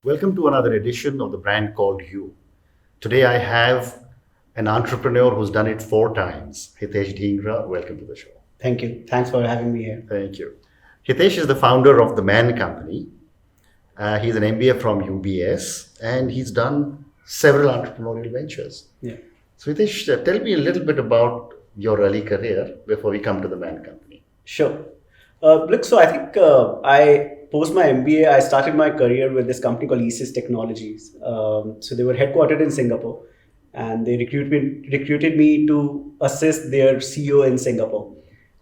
Welcome to another edition of the brand called You. Today I have an entrepreneur who's done it 4 times, Hitesh Dhingra. Welcome to the show. Thank you. Thanks for having me here. Thank you. Hitesh is the founder of the Man Company. He's an MBA from UBS and he's done several entrepreneurial ventures. Yeah. So Hitesh, tell me a little bit about your early career before we come to the Man Company. Sure. So I think post my MBA, I started my career with this company called E199 Technologies. So they were headquartered in Singapore, and they recruited me to assist their CEO in Singapore.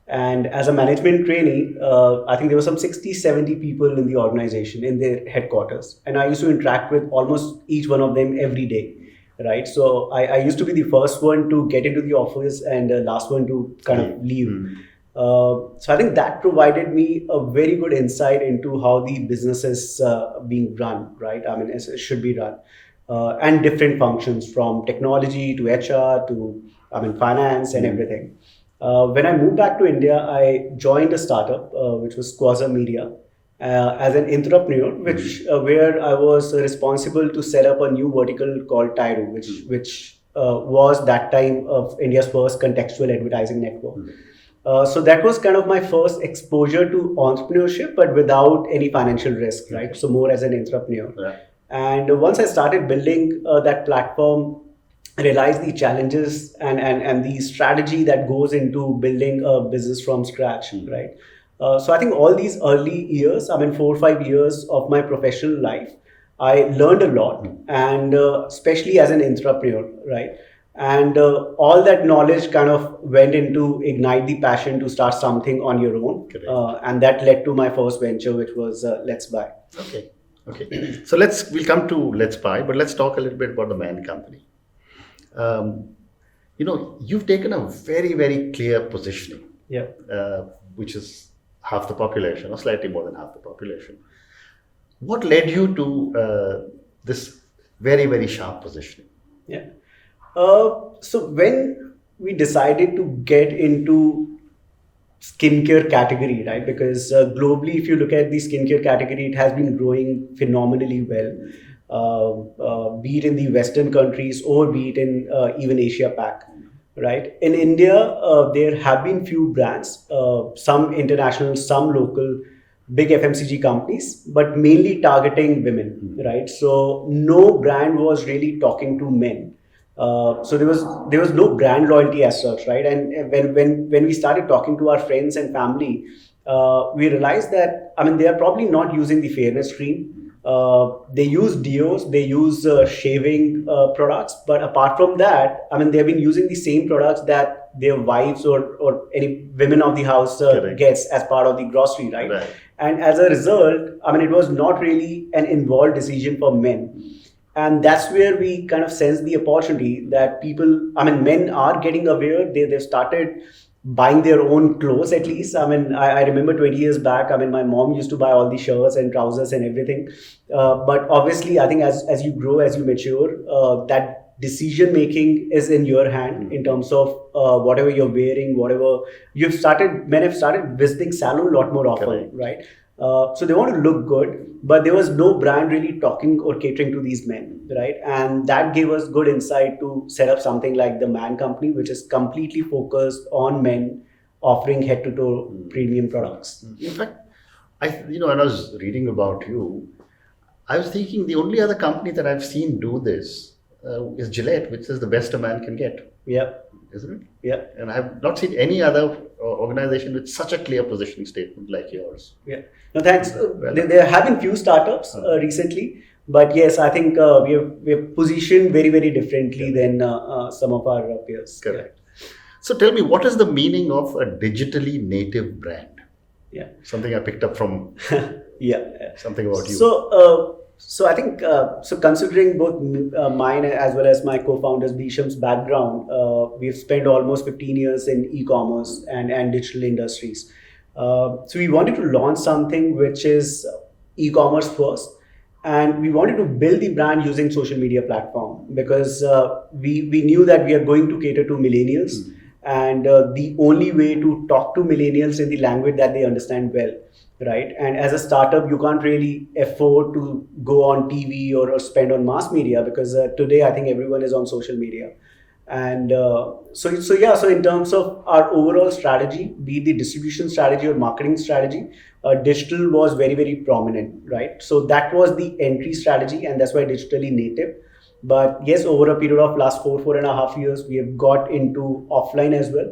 And as a management trainee, I think there were some 60, 70 people in the organization in their headquarters. And I used to interact with almost each one of them every day. Right. So I used to be the first one to get into the office and the last one to kind of leave. So I think that provided me a very good insight into how the business is being run, right? I mean, it should be run. And different functions from technology to HR to, finance and everything. When I moved back to India, I joined a startup, which was Quasar Media. As an entrepreneur, where I was responsible to set up a new vertical called Tyro, which was that time of India's first contextual advertising network. So that was kind of my first exposure to entrepreneurship, but without any financial risk, right? So more as an entrepreneur. Yeah. And once I started building that platform, I realized the challenges and the strategy that goes into building a business from scratch, right? So I think all these early years, 4 or 5 years of my professional life, I learned a lot, and especially as an entrepreneur, right? And all that knowledge kind of went into ignite the passion to start something on your own. And that led to my first venture, which was Let's Buy. Okay. So we'll come to Let's Buy, but let's talk a little bit about the Man Company. You've taken a very, very clear positioning, which is half the population or slightly more than half the population. What led you to this very, very sharp positioning? Yeah. So when we decided to get into skincare category, right? Because globally, if you look at the skincare category, it has been growing phenomenally well, be it in the Western countries or be it in even Asia Pac, right? In India, there have been few brands, some international, some local, big FMCG companies, but mainly targeting women, right? So no brand was really talking to men. So there was no brand loyalty as such, right? And when we started talking to our friends and family, we realized that they are probably not using the fairness cream. They use deos, they use shaving products, but apart from that, they have been using the same products that their wives or any women of the house gets as part of the grocery, right? And as a result, it was not really an involved decision for men. And that's where we kind of sense the opportunity that men are getting aware. They've started buying their own clothes at least. I remember 20 years back, my mom used to buy all the shirts and trousers and everything. But obviously, I think as you grow, as you mature, that decision making is in your hand in terms of whatever you're wearing, whatever men have started visiting salon a lot more often, right? So they want to look good, but there was no brand really talking or catering to these men, right? And that gave us good insight to set up something like the Man Company, which is completely focused on men, offering head-to-toe premium products. In fact, when I was reading about you, I was thinking the only other company that I've seen do this is Gillette, which is the best a man can get. Yeah. Isn't it? Yeah. And I've not seen any other organization with such a clear positioning statement like yours. Yeah. No, thanks. There have been few startups recently, but yes, I think we have positioned very, very differently than some of our peers. Correct. Yeah. So tell me, what is the meaning of a digitally native brand? Yeah. Something I picked up from something about you. So I think, considering both mine as well as my co-founders Bisham's background, we've spent almost 15 years in e-commerce and digital industries. So we wanted to launch something which is e-commerce first, and we wanted to build the brand using social media platform because we knew that we are going to cater to millennials. and the only way to talk to millennials in the language that they understand well, right? And as a startup, you can't really afford to go on TV or spend on mass media, because today I think everyone is on social media. And so in terms of our overall strategy, be it the distribution strategy or marketing strategy, digital was very, very prominent, right? So that was the entry strategy, and that's why digitally native. But yes, over a period of last 4.5 years, we have got into offline as well.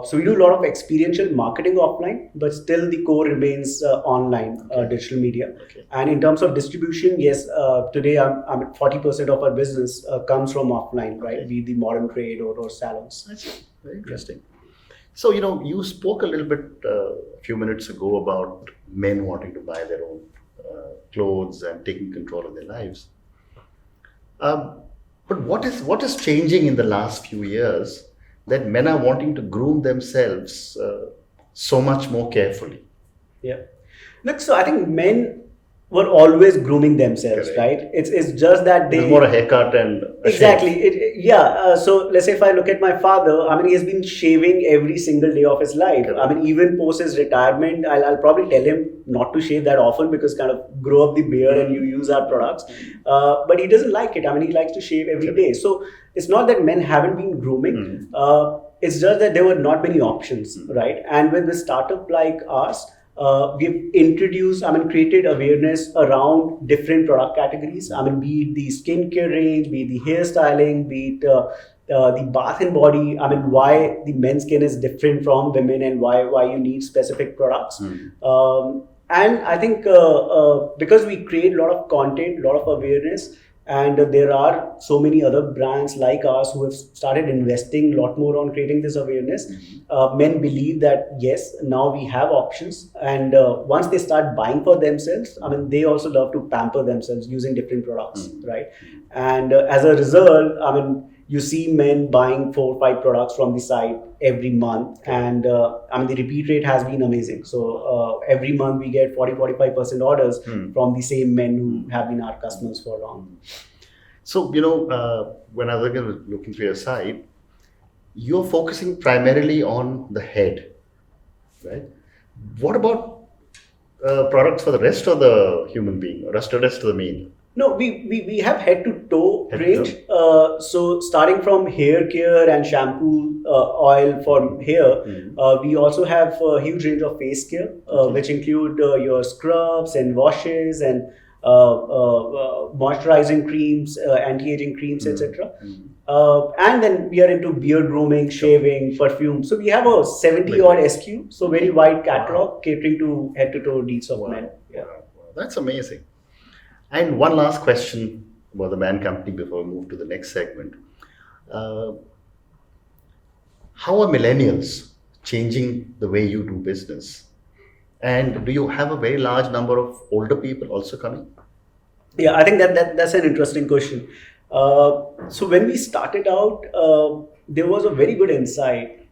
So we do a lot of experiential marketing offline, but still the core remains online, digital media. Okay. And in terms of distribution, yes, today I'm at 40% of our business comes from offline, right? Okay. Be the modern trade or salons. That's very interesting. So, you spoke a little bit a few minutes ago about men wanting to buy their own clothes and taking control of their lives. But what is changing in the last few years that men are wanting to groom themselves so much more carefully? Yeah. Look, so I think men were always grooming themselves, Correct. right? It's just that There's more a haircut and a exactly. shave. So let's say if I look at my father, I mean, he has been shaving every single day of his life. Correct. I mean, even post his retirement, I'll probably tell him not to shave that often, because kind of grow up the beard and you use our products. But he doesn't like it. I mean, he likes to shave every day. So it's not that men haven't been grooming. It's just that there were not many options, right? And with a startup like ours, we've introduced, created awareness around different product categories. Be it the skincare range, be it the hairstyling, be it the bath and body. Why the men's skin is different from women, and why you need specific products. And I think because we create a lot of content, a lot of awareness, and there are so many other brands like ours who have started investing a lot more on creating this awareness. Men believe that yes, now we have options, and once they start buying for themselves, they also love to pamper themselves using different products, right? And as a result, you see men buying 4 or 5 products from the site every month, and the repeat rate has been amazing. So every month we get 40-45% orders from the same men who have been our customers for long. So, when I was looking through your site, you're focusing primarily on the head, right? What about products for the rest of the human being, or rest of the male? No, we have head to toe Head to range. So starting from hair care and shampoo, oil for hair, we also have a huge range of face care, which include your scrubs and washes and moisturizing creams, anti-aging creams, etc. And then we are into beard grooming, shaving, perfume. So we have a 70 odd SKU, so very wide catalog catering to head to toe needs of men. Yeah. Wow. That's amazing. And one last question about the Man Company before we move to the next segment. How are millennials changing the way you do business? And do you have a very large number of older people also coming? Yeah, I think that's an interesting question. So when we started out, there was a very good insight.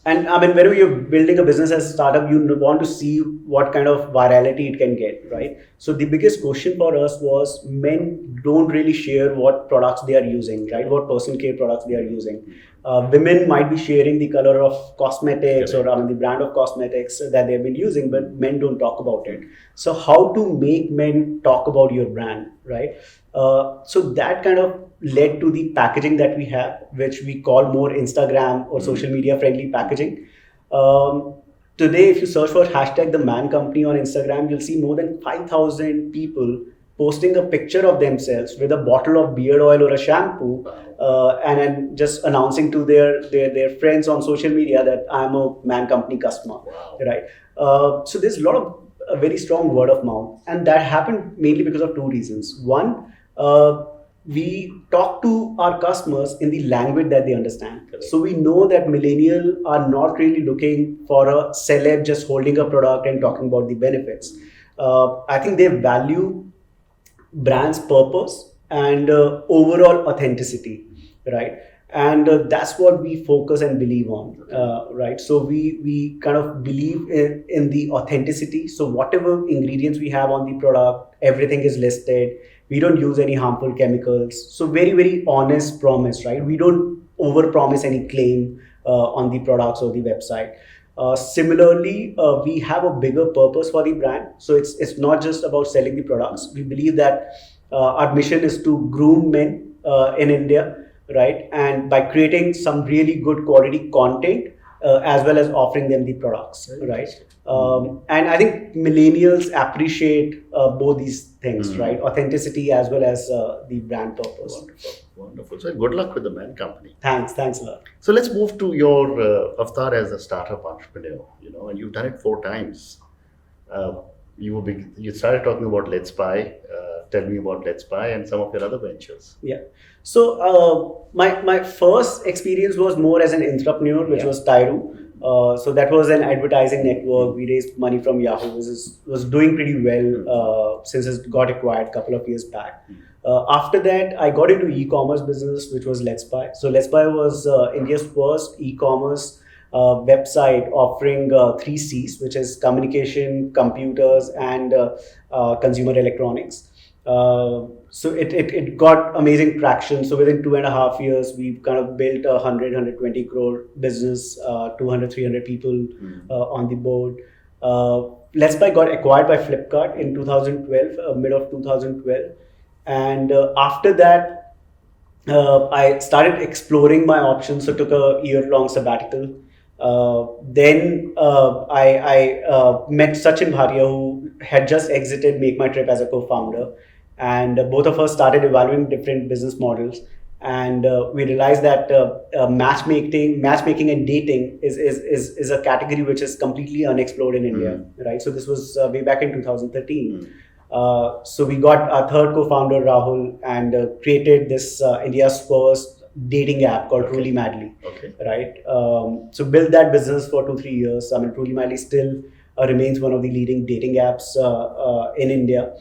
And whenever you're building a business as a startup, you want to see what kind of virality it can get, right? So the biggest question for us was men don't really share what products they are using, right? What personal care products they are using. Women might be sharing the color of cosmetics or the brand of cosmetics that they've been using, but men don't talk about it. So how to make men talk about your brand, right? So that kind of led to the packaging that we have, which we call more Instagram or social media friendly packaging. Today, if you search for hashtag the Man Company on Instagram, you'll see more than 5,000 people posting a picture of themselves with a bottle of beard oil or a shampoo, and then just announcing to their friends on social media that I'm a Man Company customer, right? So there's a lot of a very strong word of mouth, and that happened mainly because of 2 reasons. One, we talk to our customers in the language that they understand. Correct. So we know that millennials are not really looking for a celeb just holding a product and talking about the benefits. I think they value brand's purpose and overall authenticity, right? And that's what we focus and believe on, right? So we kind of believe in the authenticity. So whatever ingredients we have on the product, everything is listed. We don't use any harmful chemicals. So very, very honest promise, right? We don't overpromise any claim on the products or the website. Similarly, we have a bigger purpose for the brand. So it's not just about selling the products. We believe that our mission is to groom men in India, right? And by creating some really good quality content, as well as offering them the products, right? And I think millennials appreciate both these things, right? Authenticity as well as the brand purpose. Wonderful. So good luck with the Man Company. Thanks a lot. So let's move to your avatar as a startup entrepreneur. And you've done it 4 times. You started talking about Let's Buy. Tell me about Let's Buy and some of your other ventures. Yeah. So my first experience was more as an entrepreneur, which was Tyro. So that was an advertising network. We raised money from Yahoo. It was doing pretty well since it got acquired a couple of years back. After that, I got into e-commerce business, which was Let's Buy. So Let's Buy was India's first e-commerce website offering 3 C's, which is communication, computers, and consumer electronics. So it got amazing traction. So within 2.5 years, we've kind of built a 120 crore business, 200-300 people on the board. Let's Buy got acquired by Flipkart in 2012, mid of 2012. And after that, I started exploring my options. So took a year-long sabbatical. Then I met Sachin Bhatia, who had just exited Make My Trip as a co-founder. And both of us started evaluating different business models. And we realized that matchmaking and dating is a category which is completely unexplored in India, right? So this was way back in 2013. So we got our third co-founder, Rahul, and created this India's first dating app called Truly Madly, right? So built that business for 2-3 years. I mean, Truly Madly still remains one of the leading dating apps in India.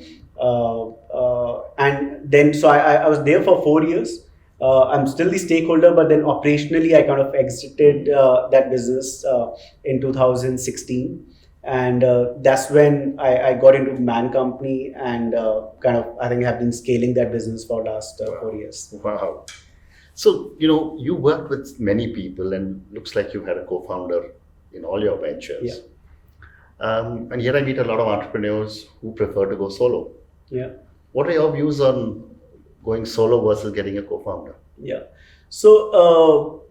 And then, so I was there for 4 years. I'm still the stakeholder, but then operationally, I kind of exited that business in 2016. And that's when I got into Man Company and I think have been scaling that business for the last 4 years. Wow. So, you worked with many people and looks like you had a co-founder in all your ventures. Yeah. And here I meet a lot of entrepreneurs who prefer to go solo. Yeah. What are your views on going solo versus getting a co-founder? Yeah. So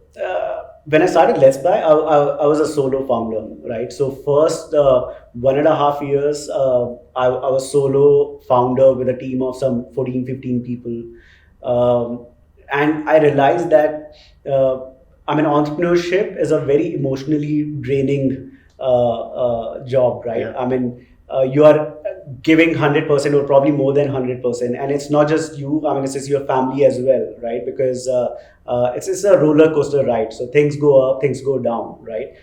when I started Let's Buy, I was a solo founder, right? So first 1.5 years, I was solo founder with a team of some 14-15 people. And I realized that, entrepreneurship is a very emotionally draining job, right? Yeah. I mean, you are giving 100% or probably more than 100%, and it's not just you. I mean, it's your family as well, right? Because it's a roller coaster ride. So things go up, things go down, right?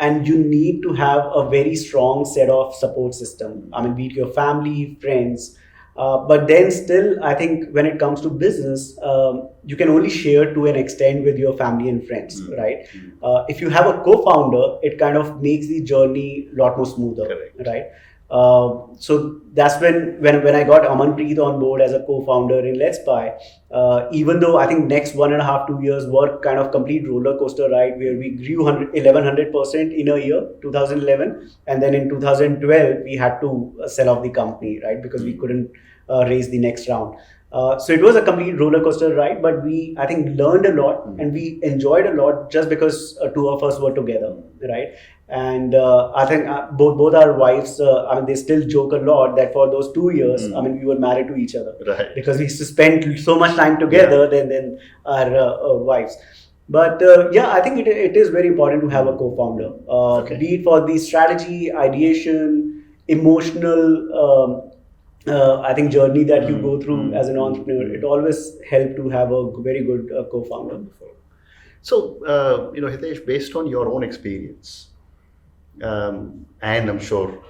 And you need to have a very strong set of support system. I mean, be it your family, friends. But then still, I think when it comes to business, you can only share to an extent with your family and friends, right? If you have a co-founder, it kind of makes the journey a lot more smoother, right? So that's when I got Amanpreet on board as a co-founder in Let's Buy. Even though I think next 1.5-2 years were kind of complete roller coaster ride where we grew 1100% in a year, 2011, and then in 2012 we had to sell off the company, right? Because we couldn't raise the next round. So it was a complete roller coaster ride, but we, I think, learned a lot and we enjoyed a lot just because 2 of us were together, right? And I think both our wives, they still joke a lot that for those 2 years, we were married to each other, right? Because we used to spend so much time together than our wives. But I think it is very important to have a co-founder, be it for the strategy, ideation, emotional, I think journey that you go through as an entrepreneur. It always helps to have a very good co-founder. Wonderful. So, Hitesh, based on your own experience, and I'm sure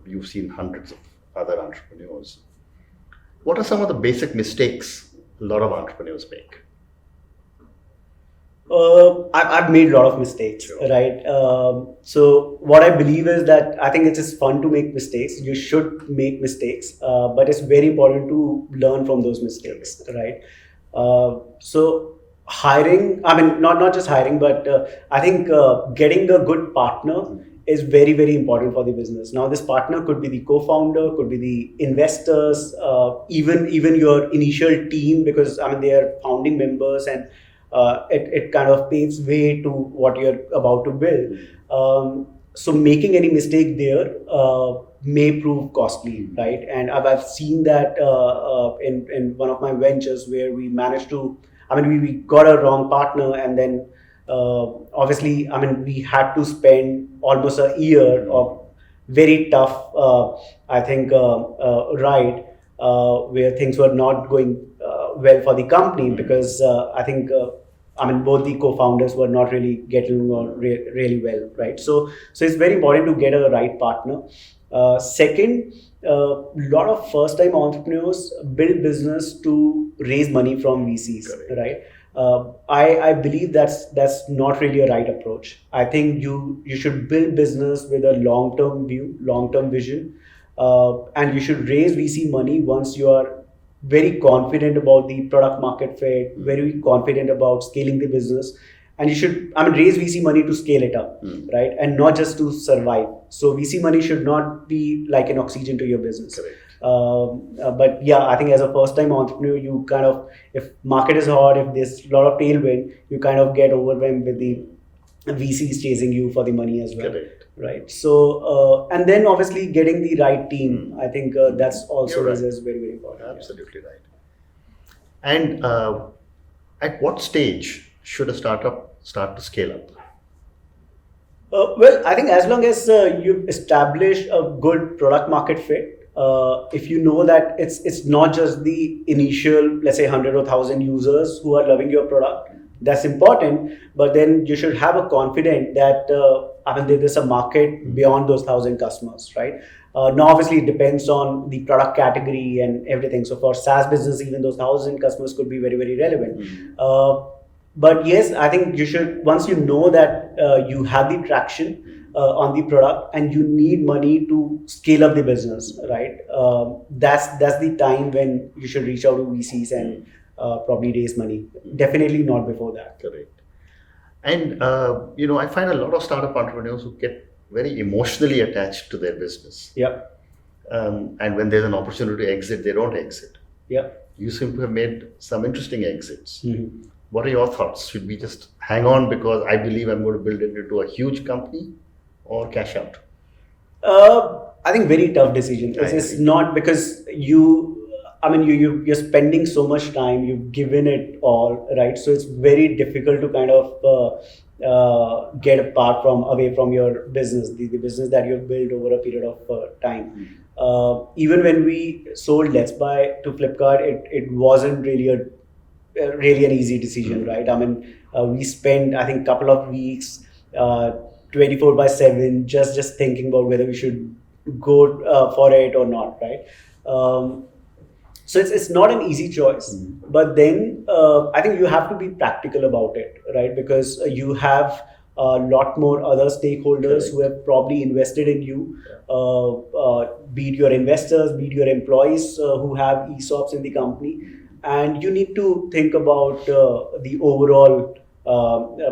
you've seen hundreds of other entrepreneurs, what are some of the basic mistakes a lot of entrepreneurs make? I've made a lot of mistakes, right? So what I believe is that I think it is fun to make mistakes. You should make mistakes, but it's very important to learn from those mistakes, right? So hiring, I mean, not just hiring, but I think getting a good partner is very, very important for the business. Now, this partner could be the co-founder, could be the investors, even your initial team, because I mean they are founding members, and it kind of paves way to what you're about to build. So making any mistake there may prove costly, right? And I've seen that in one of my ventures where we managed to, I mean, we got a wrong partner, and then obviously, I mean, we had to spend almost a year of very tough, I think, ride where things were not going well for the company, because I think, I mean, both the co-founders were not really getting on really well, right? So it's very important to get a right partner. Second, a lot of first-time entrepreneurs build business to raise money from VCs, correct, right? I believe that's not really a right approach. I think you should build business with a long-term view, long-term vision, and you should raise VC money once you are very confident about the product market fit, very confident about scaling the business. And you should, I mean, raise VC money to scale it up, right? And not just to survive. So VC money should not be like an oxygen to your business. Correct. But yeah, I think as a first-time entrepreneur, you kind of, if market is hot, if there's a lot of tailwind, you kind of get overwhelmed with the VCs chasing you for the money as well. Correct. Right. So, and then obviously getting the right team, I think that's also right, is very, very important. Absolutely right. And at what stage should a startup start to scale up? Well, I think as long as you've established a good product market fit, if you know that it's not just the initial, let's say 100 or 1,000 users who are loving your product, that's important, but then you should have a confidence that I mean, there's a market beyond those 1,000 customers, right? Now, obviously, it depends on the product category and everything. So for SaaS business, even those 1,000 customers could be very, very relevant. But yes, I think you should, once you know that you have the traction on the product and you need money to scale up the business, right? That's the time when you should reach out to VCs and probably raise money. Definitely not before that. Correct. And I find a lot of startup entrepreneurs who get very emotionally attached to their business. Yeah. And when there's an opportunity to exit, they don't exit. Yeah. You seem to have made some interesting exits. What are your thoughts? Should we just hang on because I believe I'm going to build it into a huge company, or cash out? I think very tough decision. It's not because you're spending so much time, you've given it all, right? So it's very difficult to kind of get away from your business, the business that you've built over a period of time. Even when we sold Let's Buy to Flipkart, it wasn't really an easy decision, right? I mean, we spent, I think, a couple of weeks, 24/7, just thinking about whether we should go for it or not, right? So it's not an easy choice, but then I think you have to be practical about it, right? Because you have a lot more other stakeholders who have probably invested in you, be it your investors, be it your employees who have ESOPs in the company. And you need to think about the overall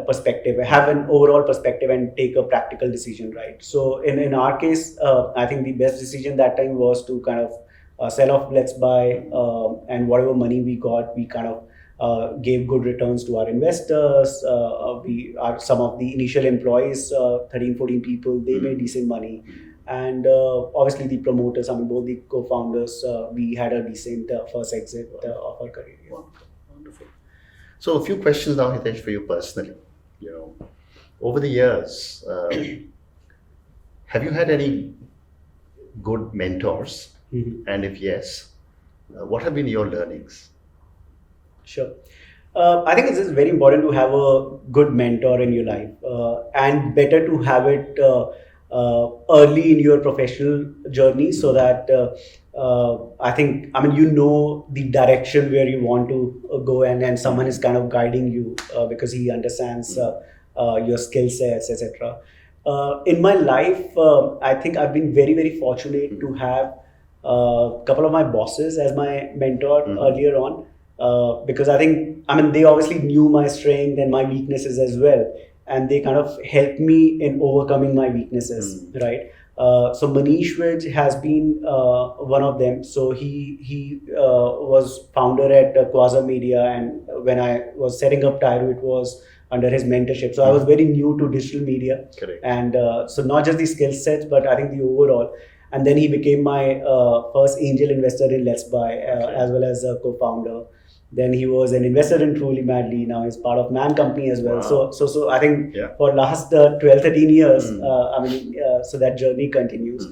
perspective, have an overall perspective and take a practical decision, right? So in our case, I think the best decision that time was to kind of sell off Let's Buy, and whatever money we got, we kind of gave good returns to our investors. Some of the initial employees, 13, 14 people, they made decent money. And obviously the promoters, I mean, both the co-founders, we had a decent first exit of our career. Wonderful. So a few questions now, Hitesh, for you personally. Over the years, have you had any good mentors? And if yes, what have been your learnings? Sure. I think it's very important to have a good mentor in your life, and better to have it early in your professional journey, so that you know the direction where you want to go, and someone is kind of guiding you because he understands your skill sets, etc. In my life, I think I've been very, very fortunate to have a couple of my bosses as my mentor earlier on. because I think, I mean, they obviously knew my strength and my weaknesses as well, and they kind of helped me in overcoming my weaknesses, right? So Manish Vij has been one of them. So he was founder at Quasar Media, and when I was setting up Tyro, it was under his mentorship. So I was very new to digital media. Correct. And so not just the skill sets, but I think the overall. And then he became my first angel investor in Let's Buy, as well as a co-founder. Then he was an investor in Truly Madly. Now he's part of Man Company as well. Wow. So I think for last 12, 13 years, so that journey continues.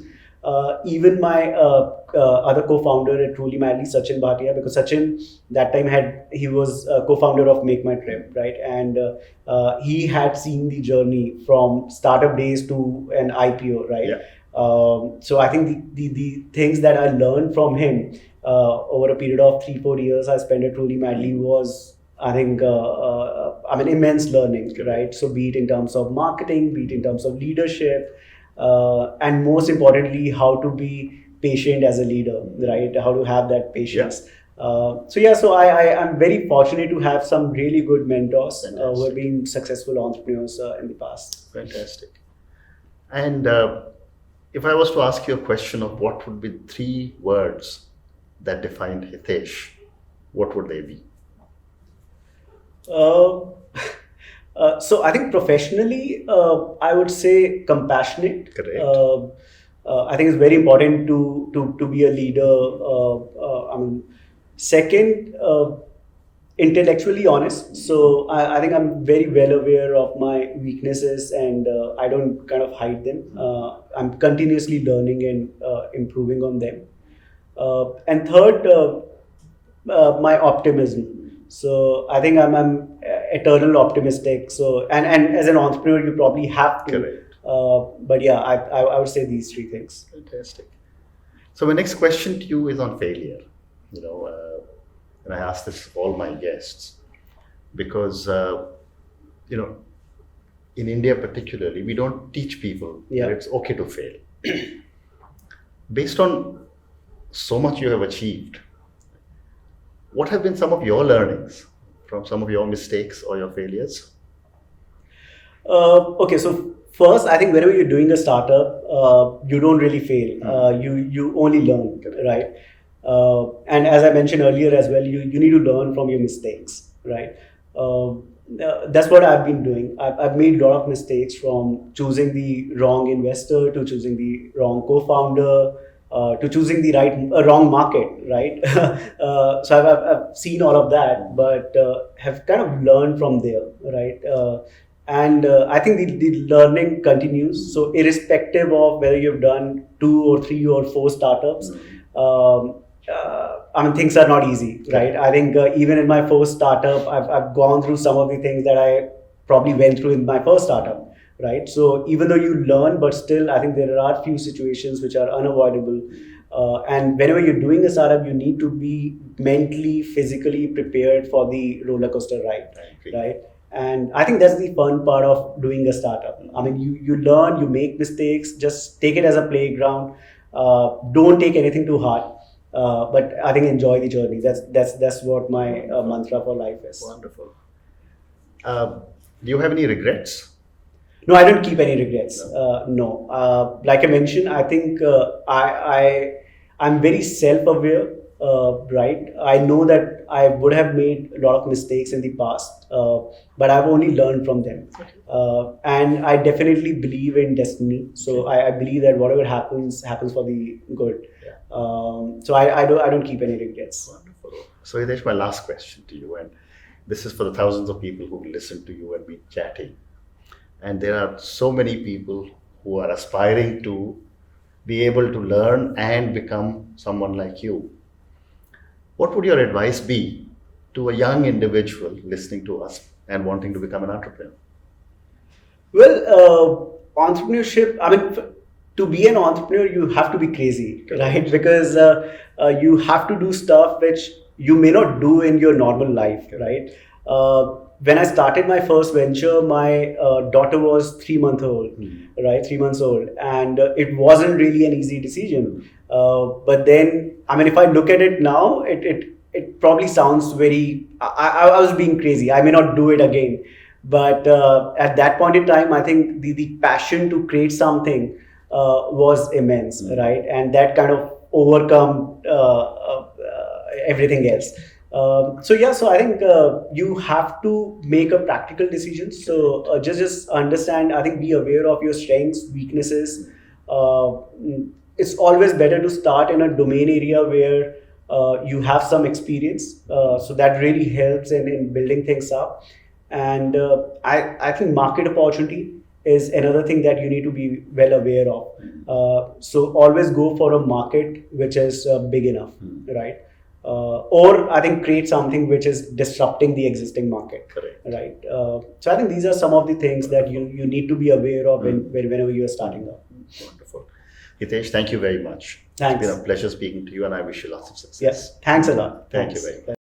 Even my other co-founder at Truly Madly, Sachin Bhatia, because Sachin that time he was co-founder of Make My Trip, right? And he had seen the journey from startup days to an IPO, right? Yeah. So I think the things that I learned from him over a period of 3-4 years I spent at Truly Madly was, I think, immense learning, right? So be it in terms of marketing, be it in terms of leadership, and most importantly, how to be patient as a leader, right? How to have that patience. So I'm very fortunate to have some really good mentors who have been successful entrepreneurs in the past. Fantastic. And if I was to ask you a question of what would be 3 words that defined Hitesh, what would they be? So I think professionally, I would say compassionate. Correct. I think it's very important to be a leader. Second, intellectually honest. So I think I'm very well aware of my weaknesses, and I don't kind of hide them. I'm continuously learning and improving on them. And third, my optimism. So I think I'm eternal optimistic. So and as an entrepreneur, you probably have to. Correct. But yeah, I would say these 3 things. Fantastic. So my next question to you is on failure. And I ask this of all my guests because in India particularly, we don't teach people that it's okay to fail. Based on so much you have achieved, what have been some of your learnings from some of your mistakes or your failures? Okay, so first, I think whenever you're doing a startup, you don't really fail. You only learn, right? And as I mentioned earlier as well, you need to learn from your mistakes, right? That's what I've been doing. I've made a lot of mistakes, from choosing the wrong investor to choosing the wrong co-founder, to choosing the wrong market, right? So I've seen all of that, but have kind of learned from there, right? And I think the learning continues. So irrespective of whether you've done 2 or 3 or 4 startups, things are not easy, right? I think even in my first startup, I've gone through some of the things that I probably went through in my first startup, right? So even though you learn, but still, I think there are few situations which are unavoidable. And whenever you're doing a startup, you need to be mentally, physically prepared for the roller coaster ride, right? And I think that's the fun part of doing a startup. You learn, you make mistakes, just take it as a playground. Don't take anything too hard. But I think enjoy the journey. That's what my mantra for life is. Wonderful. Do you have any regrets? No, I don't keep any regrets. No. Like I mentioned, I think I'm very self-aware. Right. I know that I would have made a lot of mistakes in the past, but I've only learned from them. And I definitely believe in destiny. So I believe that whatever happens for the good. So I don't keep any regrets. Wonderful. So Hitesh, my last question to you, and this is for the thousands of people who listen to you and be chatting. And there are so many people who are aspiring to be able to learn and become someone like you. What would your advice be to a young individual listening to us and wanting to become an entrepreneur? Well, entrepreneurship, to be an entrepreneur, you have to be crazy, right? Because you have to do stuff which you may not do in your normal life, right? When I started my first venture, my daughter was 3 months old, right? 3 months old. And it wasn't really an easy decision. But then, if I look at it now, it probably sounds very, I was being crazy. I may not do it again. But at that point in time, I think the passion to create something was immense, right? And that kind of overcome everything else. So I think you have to make a practical decision. So just understand. I think be aware of your strengths, weaknesses. It's always better to start in a domain area where you have some experience. So that really helps in building things up. And I think market opportunity is another thing that you need to be well aware of. So always go for a market which is big enough, right? Or I think create something which is disrupting the existing market. Correct. Right. So I think these are some of the things that you need to be aware of whenever you are starting up. Wonderful. Hitesh, thank you very much. Thanks. It's been a pleasure speaking to you, and I wish you lots of success. Yes. Thanks a lot. Thank Thanks. you very much.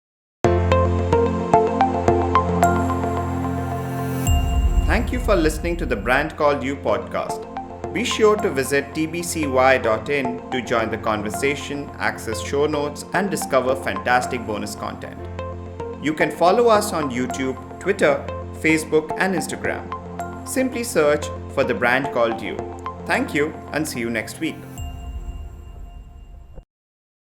Thank you for listening to the Brand Called You podcast. Be sure to visit tbcy.in to join the conversation, access show notes, and discover fantastic bonus content. You can follow us on YouTube, Twitter, Facebook, and Instagram. Simply search for the Brand Called You. Thank you, and see you next week.